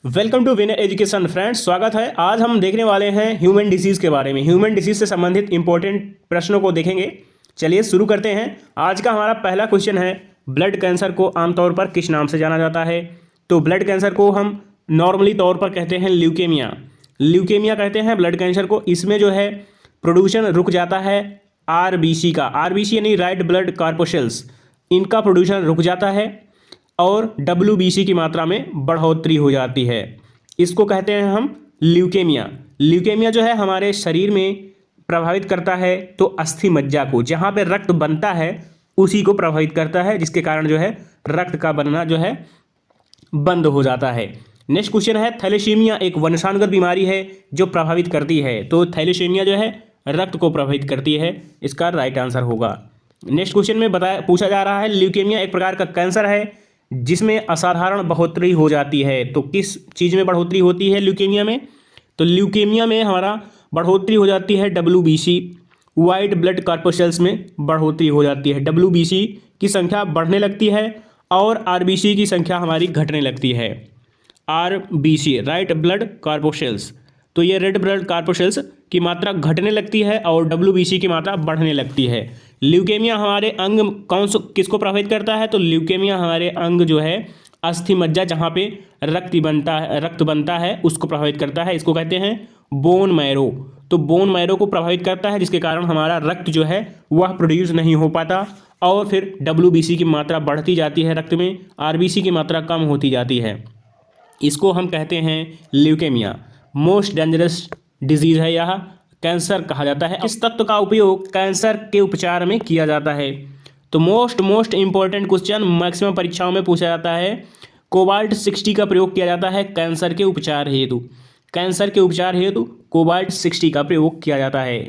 Welcome to win education friends. स्वागत है। आज हम देखने वाले हैं ह्यूमन डिसीज़ के बारे में। ह्यूमन डिसीज़ से संबंधित इंपॉर्टेंट प्रश्नों को देखेंगे। चलिए शुरू करते हैं। आज का हमारा पहला क्वेश्चन है, ब्लड कैंसर को आमतौर पर किस नाम से जाना जाता है? तो ब्लड कैंसर को हम नॉर्मली तौर पर कहते हैं ल्यूकेमिया। ल्यूकेमिया कहते हैं ब्लड कैंसर को। इसमें जो है प्रोड्यूशन रुक जाता है आरबीसी का। आरबीसी यानी राइट ब्लड कार्पोसेल्स, इनका प्रोड्यूशन रुक जाता है और डब्ल्यूबीसी की मात्रा में बढ़ोतरी हो जाती है। इसको कहते हैं हम ल्यूकेमिया। ल्यूकेमिया जो है हमारे शरीर में प्रभावित करता है तो अस्थि मज्जा को, जहाँ पे रक्त बनता है उसी को प्रभावित करता है, जिसके कारण जो है रक्त का बनना जो है बंद हो जाता है। नेक्स्ट क्वेश्चन है, थैलेसीमिया एक वंशानुगत बीमारी है जो प्रभावित करती है। तो थैलेसीमिया जो है रक्त को प्रभावित करती है, इसका राइट आंसर होगा। नेक्स्ट क्वेश्चन में पूछा जा रहा है, ल्यूकेमिया एक प्रकार का कैंसर है जिसमें असाधारण बढ़ोतरी हो जाती है। तो किस चीज़ में बढ़ोतरी होती है ल्यूकेमिया में? तो ल्यूकेमिया में हमारा बढ़ोतरी हो जाती है डब्ल्यूबीसी, वाइट ब्लड कार्पोसेल्स में बढ़ोतरी हो जाती है। डब्ल्यूबीसी की संख्या बढ़ने लगती है और आरबीसी की संख्या हमारी घटने लगती है। आरबीसी राइट ब्लड कार्पोसेल्स, तो ये रेड ब्लड कार्पोसेल्स की मात्रा घटने लगती है और डब्ल्यूबीसी की मात्रा बढ़ने लगती है। ल्यूकेमिया हमारे अंग किसको प्रभावित करता है? तो ल्यूकेमिया हमारे अंग जो है अस्थि मज्जा, जहाँ पे रक्त बनता है उसको प्रभावित करता है। इसको कहते हैं बोन मैरो। तो बोन मैरो को प्रभावित करता है, जिसके कारण हमारा रक्त जो है वह प्रोड्यूस नहीं हो पाता और फिर डब्ल्यूबीसी की मात्रा बढ़ती जाती है रक्त में, आरबीसी की मात्रा कम होती जाती है। इसको हम कहते हैं ल्यूकेमिया। मोस्ट डेंजरस डिजीज़ है यह, कैंसर कहा जाता है। इस तत्व का उपयोग कैंसर के उपचार में किया जाता है। तो मोस्ट इंपॉर्टेंट क्वेश्चन मैक्सिमम परीक्षाओं में पूछा जाता है, कोबाल्ट 60 का प्रयोग किया जाता है कैंसर के उपचार हेतु। कैंसर के उपचार हेतु कोबाल्ट 60 का प्रयोग किया जाता है।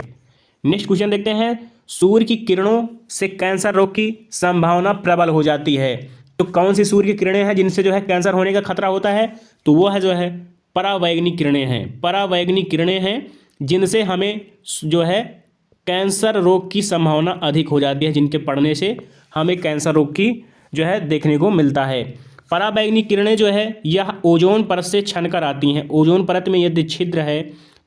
नेक्स्ट क्वेश्चन देखते हैं, सूर्य की किरणों से कैंसर रोग की संभावना प्रबल हो जाती है। तो कौन सी सूर्य की किरणें हैं जिनसे जो है कैंसर होने का खतरा होता है? तो वह जो है परावैंगनिक किरणें हैं। परावैंगनिक किरणें हैं जिनसे हमें जो है कैंसर रोग की संभावना अधिक हो जाती है, जिनके पड़ने से हमें कैंसर रोग की जो है देखने को मिलता है। परावैंगनिक किरणें जो है यह ओजोन परत से छनकर आती हैं। ओजोन परत में यदि छिद्र है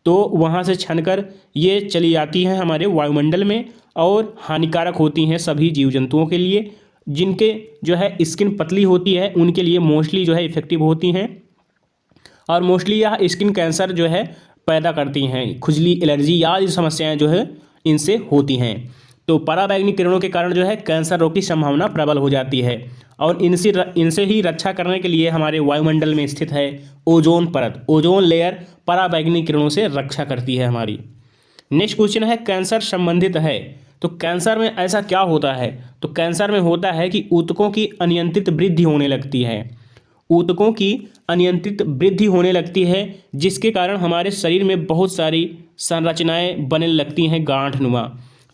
तो वहाँ से छनकर ये चली जाती हैं हमारे वायुमंडल में और हानिकारक होती हैं सभी जीव जंतुओं के लिए। जिनके जो है स्किन पतली होती है उनके लिए मोस्टली जो है इफेक्टिव होती हैं और मोस्टली यह स्किन कैंसर जो है पैदा करती हैं। खुजली, एलर्जी आदि समस्याएं जो है इनसे होती हैं। तो परावैंगनिक किरणों के कारण जो है कैंसर रोग की संभावना प्रबल हो जाती है और इनसे ही रक्षा करने के लिए हमारे वायुमंडल में स्थित है ओजोन परत। ओजोन लेयर परावैंगनिक किरणों से रक्षा करती है हमारी। नेक्स्ट क्वेश्चन है, कैंसर संबंधित है। तो कैंसर में ऐसा क्या होता है? तो कैंसर में होता है कि ऊतकों की अनियंत्रित वृद्धि होने लगती है। ऊतकों की अनियंत्रित वृद्धि होने लगती है, जिसके कारण हमारे शरीर में बहुत सारी संरचनाएं बनने लगती हैं गांठनुमा।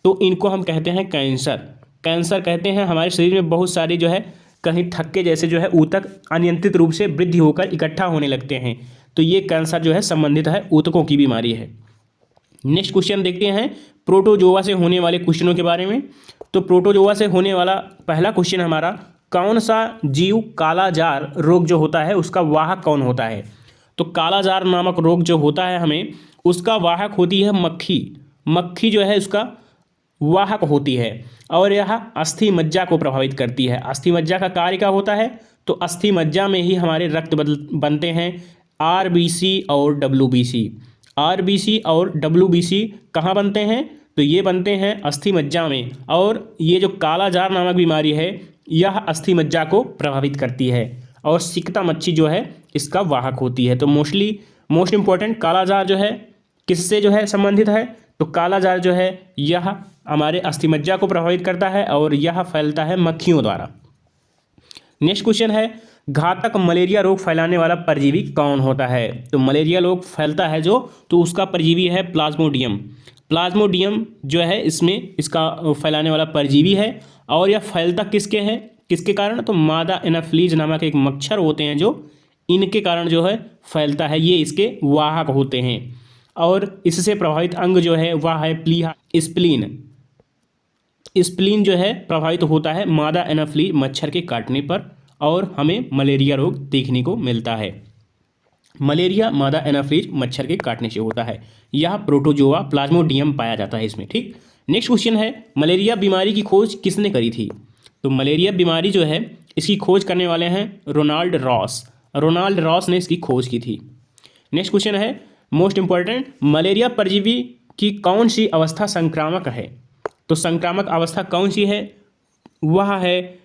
तो इनको हम कहते हैं कैंसर। कैंसर कहते हैं हमारे शरीर में बहुत सारी जो है कहीं थक्के जैसे जो है ऊतक अनियंत्रित रूप से वृद्धि होकर इकट्ठा होने लगते हैं। तो ये कैंसर जो है संबंधित है ऊतकों की बीमारी है। नेक्स्ट क्वेश्चन देखते हैं प्रोटोजोआ से होने वाले क्वेश्चनों के बारे में। तो प्रोटोजोआ से होने वाला पहला क्वेश्चन हमारा, कौन सा जीव कालाजार रोग जो होता है उसका वाहक कौन होता है? तो कालाजार नामक रोग जो होता है हमें उसका वाहक होती है मक्खी। मक्खी जो है उसका वाहक होती है और यह अस्थि मज्जा को प्रभावित करती है। अस्थि मज्जा का कार्य क्या होता है? तो अस्थि मज्जा में ही हमारे रक्त बनते हैं आरबीसी और डब्ल्यूबीसी। आरबीसी और डब्ल्यूबीसी कहाँ बनते हैं? तो ये बनते हैं अस्थि मज्जा में। और ये जो कालाजार नामक बीमारी है यह अस्थि मज्जा को प्रभावित करती है और सिकता मच्छी जो है इसका वाहक होती है। तो मोस्ट इंपॉर्टेंट कालाजार जो है किससे जो है संबंधित है? तो कालाजार जो है यह हमारे अस्थि मज्जा को प्रभावित करता है और यह फैलता है मक्खियों द्वारा। नेक्स्ट क्वेश्चन है, घातक मलेरिया रोग फैलाने वाला परजीवी कौन होता है? तो मलेरिया रोग फैलता है जो, तो उसका परजीवी है प्लाज्मोडियम। प्लाज्मोडियम जो है इसका फैलाने वाला परजीवी है और यह फैलता किसके कारण? तो मादा एनाफ्लीज नामक एक मच्छर होते हैं जो इनके कारण जो है फैलता है। ये इसके वाहक होते हैं और इससे प्रभावित अंग जो है वह है प्लीहा। स्प्लीन जो है प्रभावित होता है मादा एनाफ्लीज मच्छर के काटने पर और हमें मलेरिया रोग देखने को मिलता है। मलेरिया मादा एनाफ्रीज मच्छर के काटने से होता है। यह प्रोटोजोआ प्लाज्मोडियम पाया जाता है इसमें। ठीक, नेक्स्ट क्वेश्चन है मलेरिया बीमारी की खोज किसने करी थी? तो मलेरिया बीमारी जो है इसकी खोज करने वाले हैं रोनाल्ड रॉस। रोनाल्ड रॉस ने इसकी खोज की थी। नेक्स्ट क्वेश्चन है मोस्ट इंपॉर्टेंट, मलेरिया परजीवी की कौन सी अवस्था संक्रामक है? तो संक्रामक अवस्था कौन सी है? वह है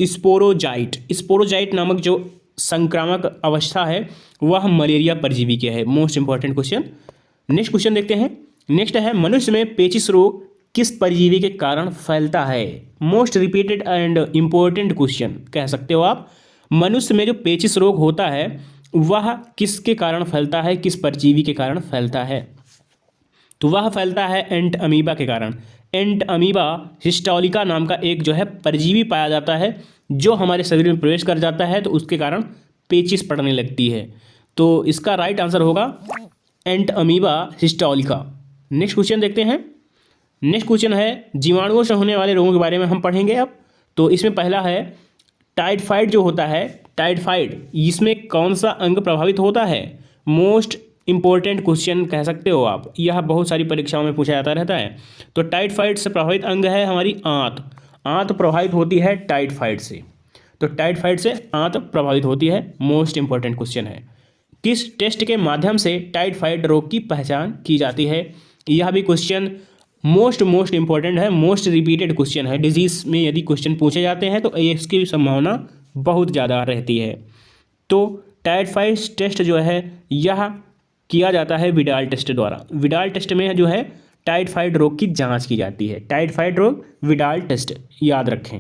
स्पोरोजाइट। स्पोरोजाइट नामक जो संक्रामक अवस्था है वह मलेरिया परजीवी की है। Most important question. Next question देखते हैं। नेक्स्ट है मनुष्य में पेचिश रोग किस परजीवी के कारण फैलता है? Most repeated and important question कह सकते हो आप। मनुष्य में जो पेचिश रोग होता है वह किसके कारण फैलता है, किस परजीवी के कारण फैलता है? तो वह फैलता है एंट अमीबा के कारण। एंट अमीबा हिस्टोलिका नाम का एक जो है परजीवी पाया जाता है जो हमारे शरीर में प्रवेश कर जाता है तो उसके कारण पेचिश पड़ने लगती है। तो इसका राइट आंसर होगा एंट अमीबा हिस्टोलिका। नेक्स्ट क्वेश्चन देखते हैं। नेक्स्ट क्वेश्चन है जीवाणुओं से होने वाले रोगों के बारे में हम पढ़ेंगे अब। तो इसमें पहला है टाइफाइड जो होता है, टाइफाइड इसमें कौन सा अंग प्रभावित होता है? मोस्ट इंपॉर्टेंट क्वेश्चन कह सकते हो आप, यह बहुत सारी परीक्षाओं में पूछा जाता रहता है। तो टाइफाइड से प्रभावित अंग है हमारी आंत। आंत प्रभावित होती है टाइफाइड से। तो टाइफाइड से आंत प्रभावित होती है। मोस्ट इंपॉर्टेंट क्वेश्चन है। किस टेस्ट के माध्यम से टाइफाइड रोग की पहचान की जाती है? यह भी क्वेश्चन मोस्ट इंपॉर्टेंट है, मोस्ट रिपीटेड क्वेश्चन है। डिजीज में यदि क्वेश्चन पूछे जाते हैं तो इसकी संभावना बहुत ज़्यादा रहती है। तो टाइफाइड टेस्ट जो है यह किया जाता है विडाल टेस्ट द्वारा। विडाल टेस्ट में जो है टाइफाइड रोग की जांच की जाती है। टाइफाइड रोग विडाल टेस्ट याद रखें।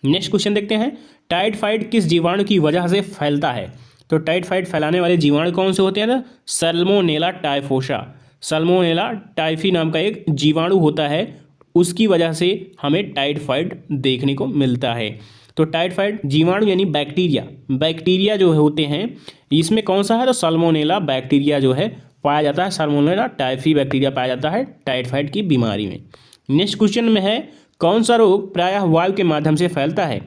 नेक्स्ट क्वेश्चन देखते हैं। टाइफाइड किस जीवाणु की वजह से फैलता है? तो टाइफाइड फैलाने वाले जीवाणु कौन से होते हैं ना? सल्मोनेला टाइफोसा। सल्मोनेला टाइफी नाम का एक जीवाणु होता है, उसकी वजह से हमें टाइफाइड देखने को मिलता है। तो टाइफाइड जीवाणु यानी बैक्टीरिया, बैक्टीरिया जो होते हैं इसमें कौन सा है? तो सल्मोनेला बैक्टीरिया जो है पाया जाता है। सल्मोनेला टाइफी बैक्टीरिया पाया जाता है टाइफाइड की बीमारी में। नेक्स्ट क्वेश्चन में है कौन सा रोग प्रायः वायु के माध्यम से फैलता है?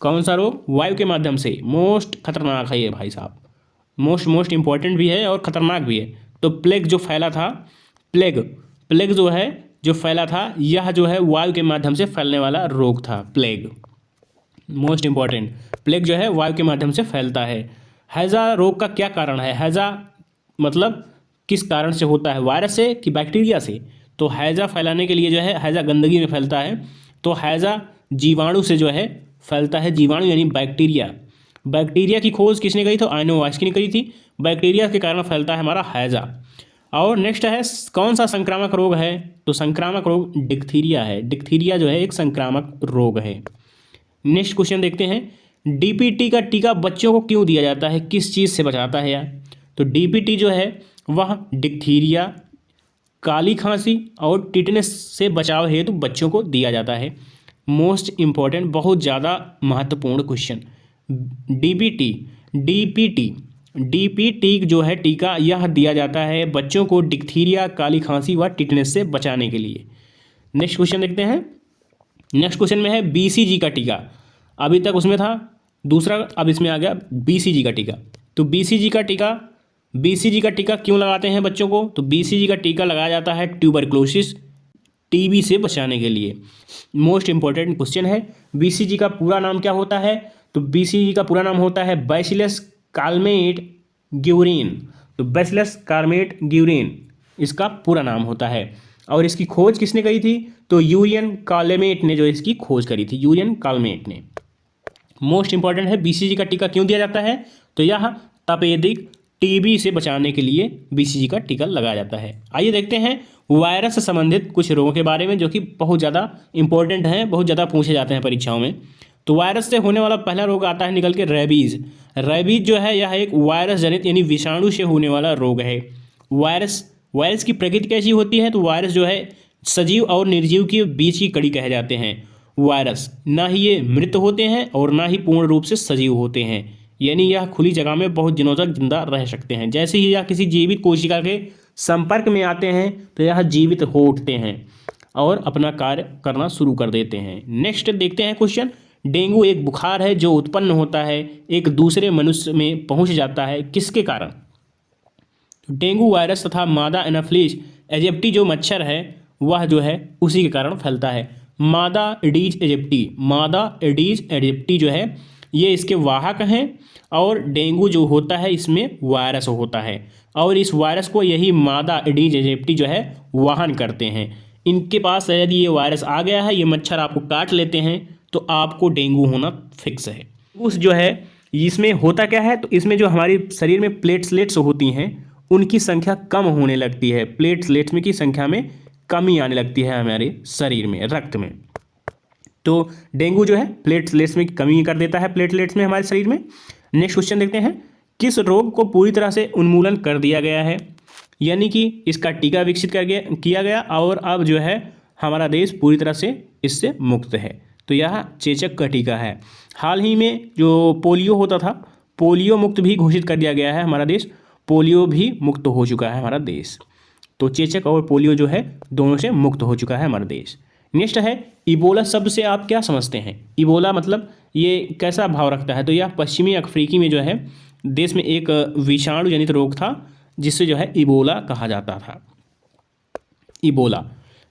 कौन सा रोग वायु के माध्यम से? मोस्ट खतरनाक है ये भाई साहब, मोस्ट इंपॉर्टेंट भी है और खतरनाक भी है। तो प्लेग जो फैला था, प्लेग जो है जो फैला था यह जो है वायु के माध्यम से फैलने वाला रोग था प्लेग। मोस्ट इंपॉर्टेंट, प्लेग जो है वायु के माध्यम से फैलता है। हैजा रोग का क्या कारण है? हैजा मतलब किस कारण से होता है? वायरस से कि बैक्टीरिया से? तो हैजा फैलाने के लिए जो है हैजा गंदगी में फैलता है, तो हैजा जीवाणु से जो है फैलता है। जीवाणु यानी बैक्टीरिया। बैक्टीरिया की खोज किसने करी? तो आइनोवास्की ने करी थी। बैक्टीरिया के कारण फैलता है हमारा हैजा। और नेक्स्ट है कौन सा संक्रामक रोग है? तो संक्रामक रोग डिप्थीरिया है। डिप्थीरिया जो है एक संक्रामक रोग है। नेक्स्ट क्वेश्चन देखते हैं। डीपीटी का टीका बच्चों को क्यों दिया जाता है? किस चीज़ से बचाता है यार? तो डीपीटी जो है वह डिप्थीरिया, काली खांसी और टिटनेस से बचाव हेतु बच्चों को दिया जाता है। मोस्ट इम्पॉर्टेंट, बहुत ज़्यादा महत्वपूर्ण क्वेश्चन। डीपीटी जो है टीका यह दिया जाता है बच्चों को डिप्थीरिया, काली खांसी व टिटनेस से बचाने के लिए। नेक्स्ट क्वेश्चन देखते हैं। नेक्स्ट क्वेश्चन में है बीसीजी का टीका। अभी तक उसमें था दूसरा, अब इसमें आ गया बीसीजी का टीका। तो बीसीजी का टीका क्यों लगाते हैं बच्चों को? तो बीसीजी का टीका लगाया जाता है ट्यूबरक्लोसिस, टीबी से बचाने के लिए। मोस्ट इंपॉर्टेंट क्वेश्चन है। बीसीजी का पूरा नाम क्या होता है? तो बीसीजी का पूरा नाम होता है बैसिलस कालमेट ग्यूरेन। तो बैसिलस कालमेट ग्यूरेन इसका पूरा नाम होता है। और इसकी खोज किसने करी थी? तो यूरियन कालमेट ने जो इसकी खोज करी थी, यूरियन कालमेट ने। मोस्ट इंपॉर्टेंट है बीसीजी का टीका क्यों दिया जाता है? तो यह तपेदिक टीबी से बचाने के लिए बीसीजी का टीका लगाया जाता है। आइए देखते हैं वायरस से संबंधित कुछ रोगों के बारे में जो कि बहुत ज़्यादा इंपॉर्टेंट हैं, बहुत ज़्यादा पूछे जाते हैं परीक्षाओं में। तो वायरस से होने वाला पहला रोग आता है निकल के रेबीज़। रेबीज जो है यह एक वायरस जनित यानी विषाणु से होने वाला रोग है। वायरस की प्रकृति कैसी होती है? तो वायरस जो है सजीव और निर्जीव के बीच की कड़ी कहे जाते हैं। वायरस ना ही ये मृत होते हैं और ना ही पूर्ण रूप से सजीव होते हैं, यानी यह खुली जगह में बहुत दिनों तक जिंदा रह सकते हैं। जैसे ही यह किसी जीवित कोशिका के संपर्क में आते हैं तो यह जीवित हो उठते हैं और अपना कार्य करना शुरू कर देते हैं। नेक्स्ट देखते हैं क्वेश्चन। डेंगू एक बुखार है जो उत्पन्न होता है एक दूसरे मनुष्य में पहुंच जाता है, किसके कारण? डेंगू वायरस तथा मादा एनाफिलीज एजिप्टी जो मच्छर है वह जो है उसी के कारण फैलता है। मादा एडीज एजिप्टी जो है ये इसके वाहक हैं और डेंगू जो होता है इसमें वायरस होता है और इस वायरस को यही मादा एडीज एजिप्टी जो है वाहन करते हैं। इनके पास यदि ये वायरस आ गया है, ये मच्छर आपको काट लेते हैं तो आपको डेंगू होना फिक्स है। उस जो है इसमें होता क्या है, तो इसमें जो हमारे शरीर में प्लेटलेट्स होती हैं उनकी संख्या कम होने लगती है, प्लेटलेट्स में की संख्या में कमी आने लगती है हमारे शरीर में, रक्त में। तो डेंगू जो है प्लेटलेट्स में कमी कर देता है, प्लेटलेट्स में हमारे शरीर में। नेक्स्ट क्वेश्चन देखते हैं, किस रोग को पूरी तरह से उन्मूलन कर दिया गया है, यानी कि इसका टीका विकसित किया गया और अब जो है हमारा देश पूरी तरह से इससे मुक्त है? तो यह चेचक का टीका है। हाल ही में जो पोलियो होता था, पोलियो मुक्त भी घोषित कर दिया गया है हमारा देश, पोलियो भी मुक्त हो चुका है हमारा देश। तो चेचक और पोलियो जो है दोनों से मुक्त हो चुका है हमारा देश। नेक्स्ट है, इबोला शब्द से आप क्या समझते हैं? इबोला मतलब ये कैसा भाव रखता है? तो यह पश्चिमी अफ्रीकी में जो है देश में एक विषाणु जनित रोग था जिससे जो है इबोला कहा जाता था, इबोला।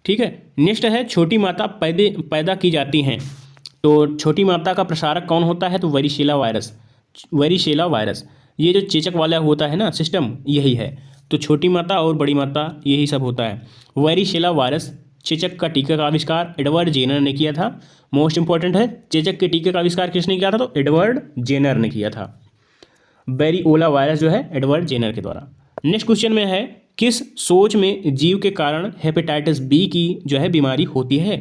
ठीक है। नेक्स्ट है, छोटी माता पैदा की जाती हैं, तो छोटी माता का प्रसारक कौन होता है? तो वेरिशेला वायरस। ये जो चेचक वाला होता है ना सिस्टम, यही है। तो छोटी माता और बड़ी माता यही सब होता है। वेरिशेला वायरस चेचक का टीका का आविष्कार एडवर्ड जेनर ने किया था। मोस्ट इंपॉर्टेंट है, चेचक के टीके का आविष्कार किसने किया था? तो एडवर्ड जेनर ने किया था। वेरिओला वायरस जो है एडवर्ड जेनर के द्वारा। नेक्स्ट क्वेश्चन में है, किस सोच में जीव के कारण हेपेटाइटिस बी की जो है बीमारी होती है?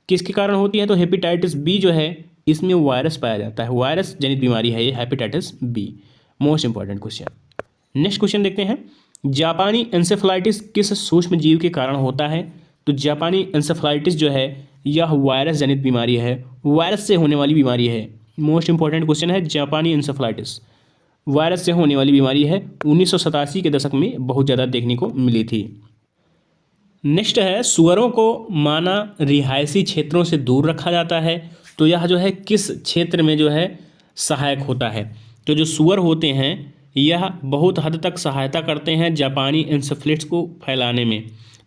किसके कारण होती है? तो हेपेटाइटिस बी जो है इसमें वायरस पाया जाता है, वायरस जनित बीमारी है ये hepatitis B. Most important question. Next question देखते हैं, जापानी एंसेफेलाइटिस किस सूक्ष्म जीव के कारण होता है? तो जापानी एंसेफेलाइटिस जो है यह वायरस जनित बीमारी है, वायरस से होने वाली बीमारी है। मोस्ट इंपॉर्टेंट क्वेश्चन है, जापानी एंसेफेलाइटिस वायरस से होने वाली बीमारी है, 1987 के दशक में बहुत ज़्यादा देखने को मिली थी। नेक्स्ट है, सुअरों को माना रिहायशी क्षेत्रों से दूर रखा जाता है, तो यह जो है किस क्षेत्र में जो है सहायक होता है? तो जो सुअर होते हैं यह बहुत हद तक सहायता करते हैं जापानी एंसेफेलाइटिस को फैलाने में।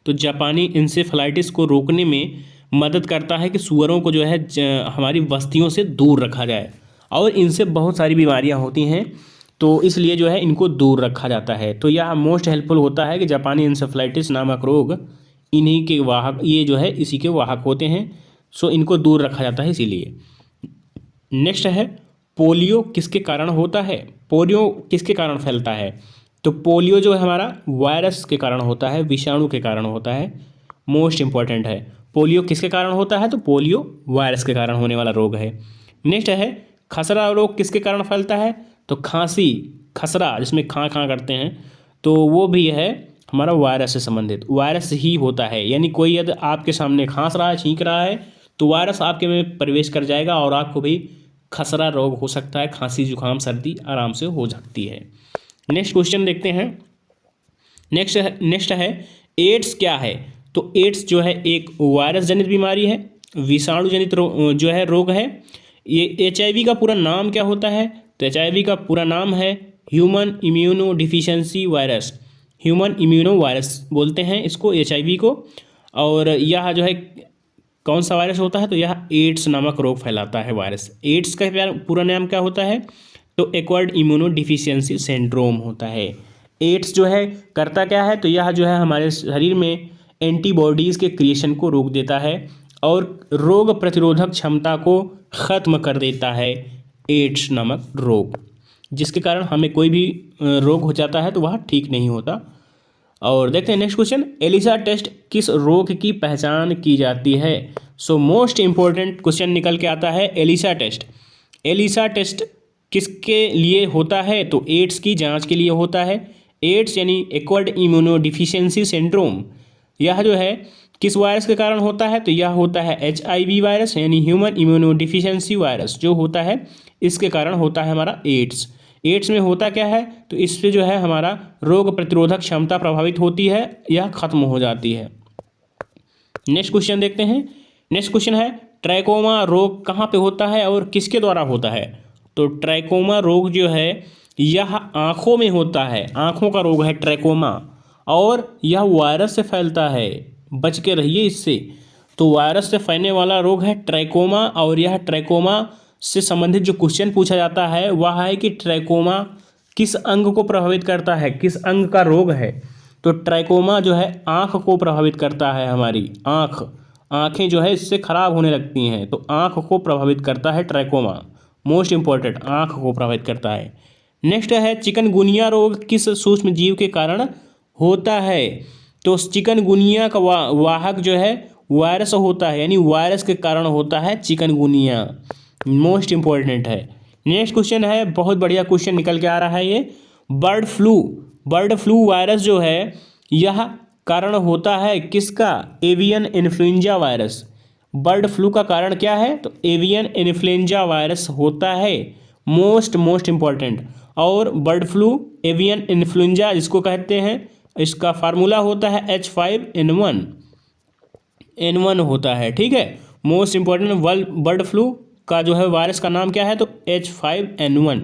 तो जापानी एंसेफेलाइटिस को रोकने में मदद करता है कि सुअरों को जो है हमारी बस्तियों से दूर रखा जाए, और इनसे बहुत सारी बीमारियां होती हैं तो इसलिए जो है इनको दूर रखा जाता है। तो यह मोस्ट हेल्पफुल होता है कि जापानी एंसेफेलाइटिस नामक रोग इन्हीं के वाहक, ये जो है इसी के वाहक होते हैं, सो इनको दूर रखा जाता है इसीलिए। नेक्स्ट है, पोलियो किसके कारण होता है? पोलियो किसके कारण फैलता है? तो पोलियो जो है हमारा वायरस के कारण होता है, विषाणु के कारण होता है। मोस्ट इंपॉर्टेंट है, पोलियो किसके कारण होता है? तो पोलियो वायरस के कारण होने वाला रोग है। नेक्स्ट है, खसरा रोग किसके कारण फैलता है? तो खांसी, खसरा जिसमें खां करते हैं, तो वो भी है हमारा वायरस से संबंधित, वायरस ही होता है। यानी कोई यदि आपके सामने खांस रहा है, छींक रहा है, तो वायरस आपके में प्रवेश कर जाएगा और आपको भी खसरा रोग हो सकता है, खांसी जुकाम सर्दी आराम से हो सकती है। नेक्स्ट क्वेश्चन देखते हैं। नेक्स्ट है, एड्स क्या है? तो एड्स जो है एक वायरस जनित बीमारी है, विषाणु जनित जो है रोग है। ये HIV का पूरा नाम क्या होता है? तो HIV का पूरा नाम है human immuno deficiency virus, human immuno virus बोलते हैं इसको, HIV को। और यह जो है कौन सा वायरस होता है? तो यह एड्स नामक रोग फैलाता है वायरस। एड्स का पूरा नाम क्या होता है? तो एक्वायर्ड इम्यूनो डिफिशियंसी सिंड्रोम होता है। एड्स जो है करता क्या है? तो यह जो है हमारे शरीर में एंटीबॉडीज़ के क्रिएशन को रोक देता है और रोग प्रतिरोधक क्षमता को ख़त्म कर देता है, एड्स नामक रोग, जिसके कारण हमें कोई भी रोग हो जाता है तो वह ठीक नहीं होता। और देखते हैं नेक्स्ट क्वेश्चन, एलिसा टेस्ट किस रोग की पहचान की जाती है? सो मोस्ट इंपॉर्टेंट क्वेश्चन निकल के आता है, एलिसा टेस्ट। एलिसा टेस्ट किसके लिए होता है? तो एड्स की जांच के लिए होता है। एड्स यानी एक्वायर्ड इम्यूनो डिफिशियंसी सिंड्रोम, यह जो है किस वायरस के कारण होता है? तो यह होता है HIV वायरस, यानी ह्यूमन इम्यूनो डिफिशियंसी वायरस जो होता है इसके कारण होता है हमारा एड्स। एड्स में होता क्या है? तो इससे जो है हमारा रोग प्रतिरोधक क्षमता प्रभावित होती है, यह खत्म हो जाती है। नेक्स्ट क्वेश्चन देखते हैं। नेक्स्ट क्वेश्चन है, ट्रैकोमा रोग कहाँ पे होता है और किसके द्वारा होता है? तो ट्रैकोमा रोग जो है यह आँखों में होता है, आँखों का रोग है ट्रैकोमा, और यह वायरस से फैलता है, बच के रहिए इससे। तो वायरस से फैलने वाला रोग है ट्रैकोमा, और यह ट्रैकोमा से संबंधित जो क्वेश्चन पूछा जाता है वह है कि ट्रैकोमा किस अंग को प्रभावित करता है, किस अंग का रोग है? तो ट्रैकोमा जो है आँख को प्रभावित करता है, हमारी आँखें जो है इससे खराब होने लगती हैं, तो आँख को प्रभावित करता है ट्रैकोमा। मोस्ट इंपॉर्टेंट, आँख को प्रभावित करता है। नेक्स्ट है चिकनगुनिया रोग किस सूक्ष्म जीव के कारण होता है? तो चिकनगुनिया का वाहक जो है वायरस होता है, यानी वायरस के कारण होता है चिकनगुनिया। मोस्ट इंपॉर्टेंट है। नेक्स्ट क्वेश्चन है, बहुत बढ़िया क्वेश्चन निकल के आ रहा है ये। बर्ड फ्लू वायरस जो है यह कारण होता है किसका? Avian influenza virus. Bird flu का कारण क्या है? तो एवियन इन्फ्लुएंजा वायरस होता है। Most important. और बर्ड फ्लू एवियन इन्फ्लुएंजा जिसको कहते हैं, इसका फार्मूला होता है H5N1 होता है, ठीक है। मोस्ट इंपॉर्टेंट, बर्ड फ्लू का जो है वायरस का नाम क्या है? तो H5N1,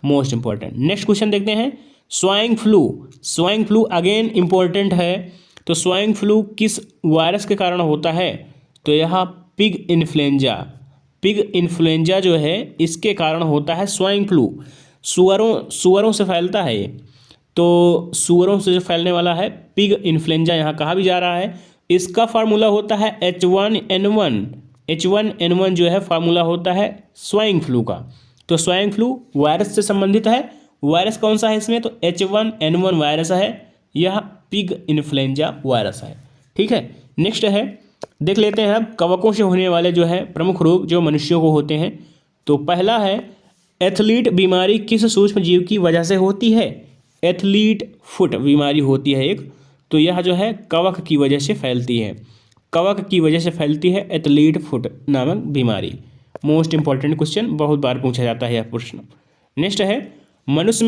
most important. Next question देखते हैं, स्वाइंग फ्लू अगेन इंपॉर्टेंट है। तो स्वाइंग फ्लू किस वायरस के कारण होता है? तो यह पिग इन्फ्लुएंजा जो है इसके कारण होता है स्वाइंग फ्लू। सुअरों से फैलता है ये, तो सुअरों से जो फैलने वाला है पिग इन्फ्लुएंजा यहाँ कहा भी जा रहा है। इसका फार्मूला होता है H1N1 जो है फार्मूला होता है स्वाइंग फ्लू का। तो स्वाइंग फ्लू वायरस से संबंधित है। वायरस कौन सा है इसमें? तो H1N1 वायरस है, यह पिग इन्फ्लुएंजा वायरस है, ठीक है। नेक्स्ट है, देख लेते हैं अब कवकों से होने वाले जो है प्रमुख रोग जो मनुष्यों को होते हैं। तो पहला है एथलीट बीमारी किस सूक्ष्म जीव की वजह से होती है? एथलीट फुट बीमारी होती है एक, तो यह जो है कवक की वजह से फैलती है, एथलीट फुट नामक बीमारी। मोस्ट इंपॉर्टेंट क्वेश्चन, बहुत बार पूछा जाता है यह प्रश्न। नेक्स्ट है मनुष्य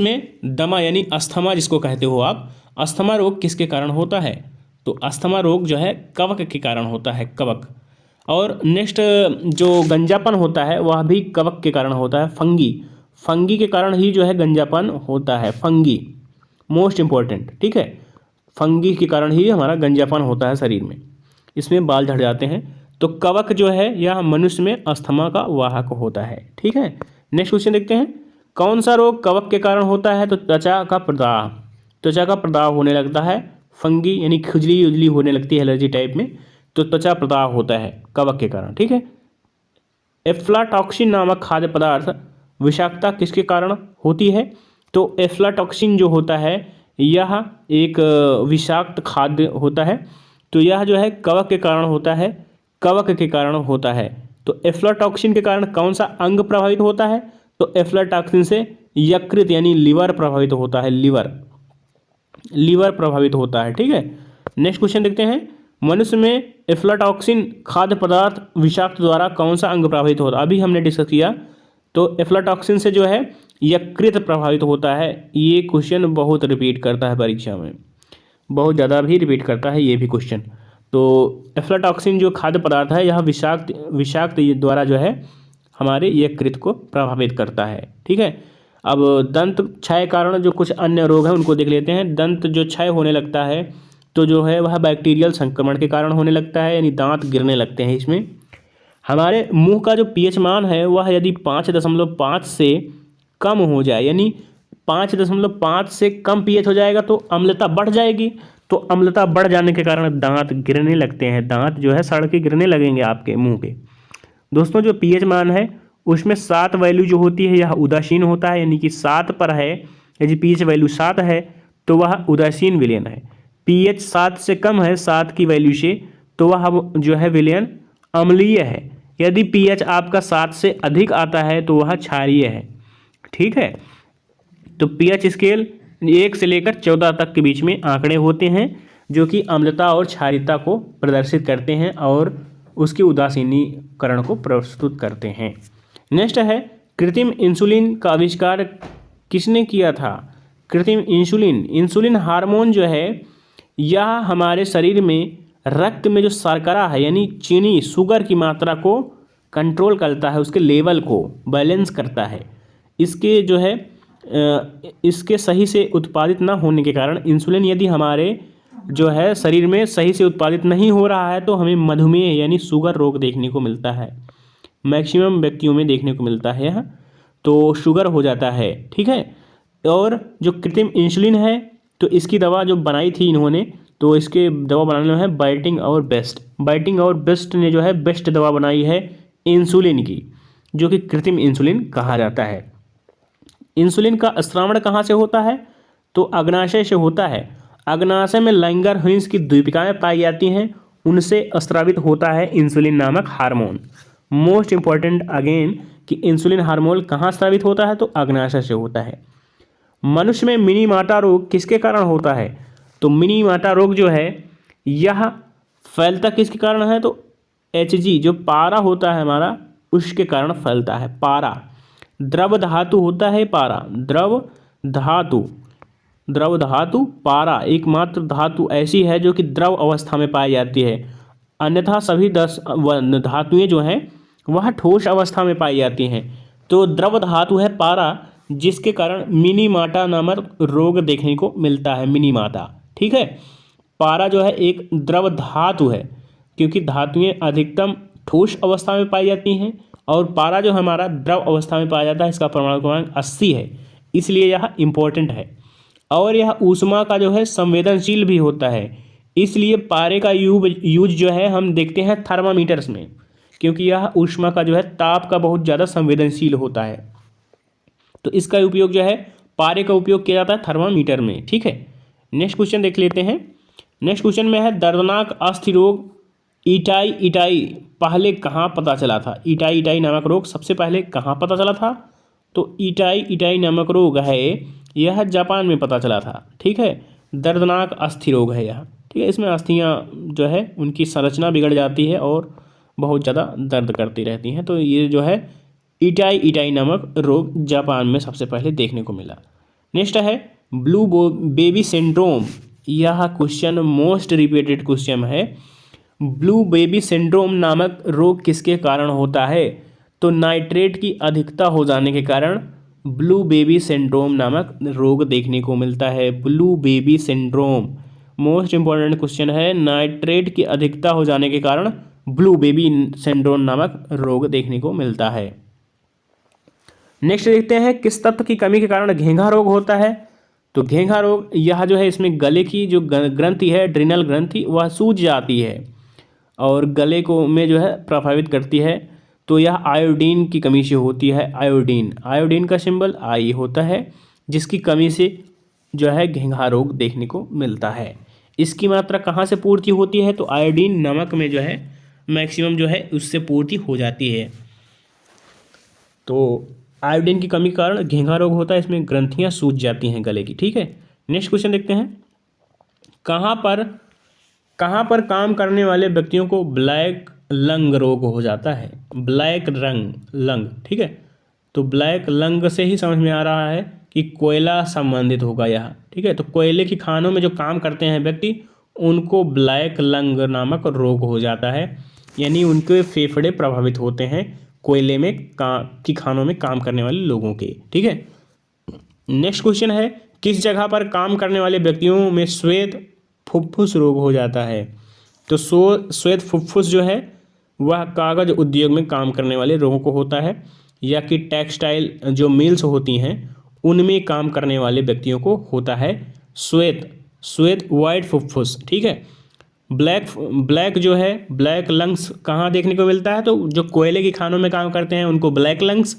में दमा यानी अस्थमा जिसको कहते हो आप, अस्थमा रोग किसके कारण होता है? तो अस्थमा रोग जो है कवक के कारण होता है, कवक। और नेक्स्ट जो गंजापन होता है वह भी कवक के कारण होता है, फंगी के कारण ही जो है गंजापन होता है, फंगी। मोस्ट इंपॉर्टेंट, ठीक है। फंगी के कारण ही हमारा गंजापन होता है शरीर में, इसमें बाल झड़ जाते हैं। तो कवक जो है यह मनुष्य में अस्थमा का वाहक होता है, ठीक है। नेक्स्ट क्वेश्चन देखते हैं, कौन सा रोग कवक के कारण होता है? तो त्वचा का प्रदाह होने लगता है, फंगी यानी खुजली उजली होने लगती है एलर्जी टाइप में, तो त्वचा प्रदाह होता है कवक के कारण, ठीक है। एफ्लाटॉक्सिन नामक खाद्य पदार्थ विषाक्तता किसके कारण होती है? तो एफ्लाटॉक्सिन जो होता है यह एक विषाक्त खाद्य होता है, तो यह जो है कवक के कारण होता है, तो एफ्लाटॉक्सिन के कारण कौन सा अंग प्रभावित होता है? तो एफ्लाटॉक्सिन से यकृत यानी लीवर प्रभावित होता है, लीवर प्रभावित होता है, ठीक है। नेक्स्ट क्वेश्चन देखते हैं, मनुष्य में एफ्लाटॉक्सिन खाद्य पदार्थ विषाक्त द्वारा कौन सा अंग प्रभावित होता है? अभी हमने डिस्कस किया, तो एफ्लाटॉक्सिन से जो है यकृत प्रभावित होता है। ये क्वेश्चन बहुत रिपीट करता है परीक्षा में, बहुत ज़्यादा भी रिपीट करता है ये भी क्वेश्चन। तो एफ्लाटॉक्सिन जो खाद्य पदार्थ है यह विषाक्त द्वारा जो है हमारे यकृत को प्रभावित करता है, ठीक है। अब दंत क्षय कारण जो कुछ अन्य रोग हैं उनको देख लेते हैं। दंत जो क्षय होने लगता है तो जो है वह बैक्टीरियल संक्रमण के कारण होने लगता है, यानी दांत गिरने लगते हैं। इसमें हमारे मुंह का जो पीएच मान है वह यदि 5.5 से कम हो जाए, यानी 5.5 से कम पीएच हो जाएगा तो अम्लता बढ़ जाएगी, तो अम्लता बढ़ जाने के कारण दांत गिरने लगते हैं, दांत जो है सड़ के गिरने लगेंगे आपके मुंह के। दोस्तों जो पीएच मान है उसमें 7 वैल्यू जो होती है यह उदासीन होता है, यानी कि 7 पर है, यदि पीएच वैल्यू 7 है तो वह उदासीन विलयन है। पीएच 7 से कम है 7 की वैल्यू से तो वह जो है विलयन अम्लीय है। यदि पीएच आपका 7 से अधिक आता है तो वह क्षारीय है, ठीक है। तो पीएच स्केल 1 से लेकर 14 तक के बीच में आंकड़े होते हैं जो कि अम्लता और क्षारीयता को प्रदर्शित करते हैं और उसके उदासीनीकरण को प्रस्तुत करते हैं। नेक्स्ट है कृत्रिम इंसुलिन का आविष्कार किसने किया था? कृत्रिम इंसुलिन हार्मोन जो है यह हमारे शरीर में रक्त में जो शर्करा है यानी चीनी शुगर की मात्रा को कंट्रोल करता है, उसके लेवल को बैलेंस करता है। इसके जो है इसके सही से उत्पादित ना होने के कारण इंसुलिन यदि हमारे जो है शरीर में सही से उत्पादित नहीं हो रहा है तो हमें मधुमेह यानी शुगर रोग देखने को मिलता है। मैक्सिमम व्यक्तियों में देखने को मिलता है यह, तो शुगर हो जाता है, ठीक है। और जो कृत्रिम इंसुलिन है तो इसकी दवा जो बनाई थी इन्होंने, तो इसके दवा बनाने में है बाइटिंग और बेस्ट। बाइटिंग और बेस्ट ने जो है बेस्ट दवा बनाई है इंसुलिन की, जो कि कृत्रिम इंसुलिन कहा जाता है। इंसुलिन का स्रावण कहाँ से होता है? तो अग्नाशय से होता है। अग्नाशय में लैंगरहैंस की द्वीपिकाएं पाई जाती हैं, उनसे स्रावित होता है इंसुलिन नामक हार्मोन। मोस्ट इंपॉर्टेंट अगेन कि इंसुलिन हार्मोन कहाँ स्रावित होता है? तो अग्नाशय से होता है। मनुष्य में मिनी माटा रोग किसके कारण होता है? तो मिनी माटा रोग जो है यह फैलता किसके कारण है? तो Hg जो पारा होता है हमारा, उसके कारण फैलता है। पारा द्रव धातु होता है, पारा द्रव धातु पारा एकमात्र धातु ऐसी है जो कि द्रव अवस्था में पाई जाती है, अन्यथा सभी 10 धातुएं जो हैं वह ठोस अवस्था में पाई जाती हैं। तो द्रव धातु है पारा, जिसके कारण मिनी माटा नामक रोग देखने को मिलता है। मिनी माटा, ठीक है। पारा जो है एक द्रव धातु है, क्योंकि धातुएं अधिकतम ठोस अवस्था में पाई जाती हैं और पारा जो हमारा द्रव अवस्था में पाया जाता है, इसका परमाणु क्रमांक 80 है, इसलिए यह इम्पोर्टेंट है। और यह ऊष्मा का जो है संवेदनशील भी होता है, इसलिए पारे का यूज जो है हम देखते हैं थर्मामीटर्स में, क्योंकि यह ऊष्मा का जो है ताप का बहुत ज़्यादा संवेदनशील होता है। तो इसका उपयोग जो है पारे का उपयोग किया जाता है थर्मामीटर में, ठीक है। नेक्स्ट क्वेश्चन देख लेते हैं। नेक्स्ट क्वेश्चन में है दर्दनाक अस्थि रोग इटाई पहले कहाँ पता चला था? इटाई नामक रोग सबसे पहले कहाँ पता चला था? तो इटाई नामक रोग है यह जापान में पता चला था, ठीक है। दर्दनाक अस्थि रोग है यह, ठीक है। इसमें अस्थियाँ जो है उनकी संरचना बिगड़ जाती है और बहुत ज़्यादा दर्द करती रहती हैं। तो ये जो है इटाई नामक रोग जापान में सबसे पहले देखने को मिला। नेक्स्ट है ब्लू बेबी सिंड्रोम। यह क्वेश्चन मोस्ट रिपीटेड क्वेश्चन है। ब्लू बेबी सिंड्रोम नामक रोग किसके कारण होता है? तो नाइट्रेट की अधिकता हो जाने के कारण ब्लू बेबी सिंड्रोम नामक रोग देखने को मिलता है। Blue baby syndrome most important question है। नाइट्रेट की अधिकता हो जाने के कारण ब्लू बेबी सिंड्रोम नामक रोग देखने को मिलता है। नेक्स्ट देखते हैं किस तत्व की कमी के कारण घेंघा रोग होता है? तो घेंघा रोग यह जो है इसमें गले की जो ग्रंथि है, ड्रिनल ग्रंथि, वह सूज जाती है और गले को में जो है प्रभावित करती है। तो यह आयोडीन की कमी से होती है। आयोडीन का सिंबल आई होता है, जिसकी कमी से जो है घेंघा रोग देखने को मिलता है। इसकी मात्रा कहाँ से पूर्ति होती है? तो आयोडीन नमक में जो है मैक्सिमम जो है उससे पूर्ति हो जाती है। तो आयोडीन की कमी के कारण घेंघा रोग होता है, इसमें ग्रंथियाँ सूज जाती हैं गले की, ठीक है। नेक्स्ट क्वेश्चन देखते हैं। कहाँ पर काम करने वाले व्यक्तियों को ब्लैक लंग रोग हो जाता है? ब्लैक लंग, ठीक है। तो ब्लैक लंग से ही समझ में आ रहा है कि कोयला संबंधित होगा यह, ठीक है। तो कोयले की खानों में जो काम करते हैं व्यक्ति, उनको ब्लैक लंग नामक रोग हो जाता है, यानी उनके फेफड़े प्रभावित होते हैं कोयले में की खानों में काम करने वाले लोगों के, ठीक है। नेक्स्ट क्वेश्चन है किस जगह पर काम करने वाले व्यक्तियों में श्वेत फुफ्फुस रोग हो जाता है? तो श्वेत फुफ्फुस जो है वह कागज उद्योग में काम करने वाले लोगों को होता है, या कि टेक्सटाइल जो मिल्स होती हैं उनमें काम करने वाले व्यक्तियों को होता है श्वेत वाइट फुफ्फुस, ठीक है। ब्लैक जो है ब्लैक लंग्स कहाँ देखने को मिलता है? तो जो कोयले की खानों में काम करते हैं उनको ब्लैक लंग्स,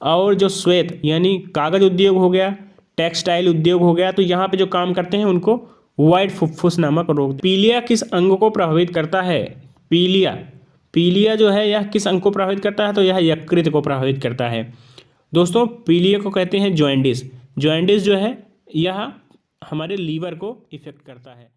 और जो श्वेत यानी कागज उद्योग हो गया, टेक्सटाइल उद्योग हो गया, तो यहाँ पे जो काम करते हैं उनको वाइट फुफ्फुस नामक रोग। पीलिया किस अंग को प्रभावित करता है? पीलिया जो है यह किस अंग को प्रभावित करता है? तो यह यकृत को प्रभावित करता है। दोस्तों पीलिया को कहते हैं जॉइंडिस जो है यह हमारे लीवर को इफेक्ट करता है।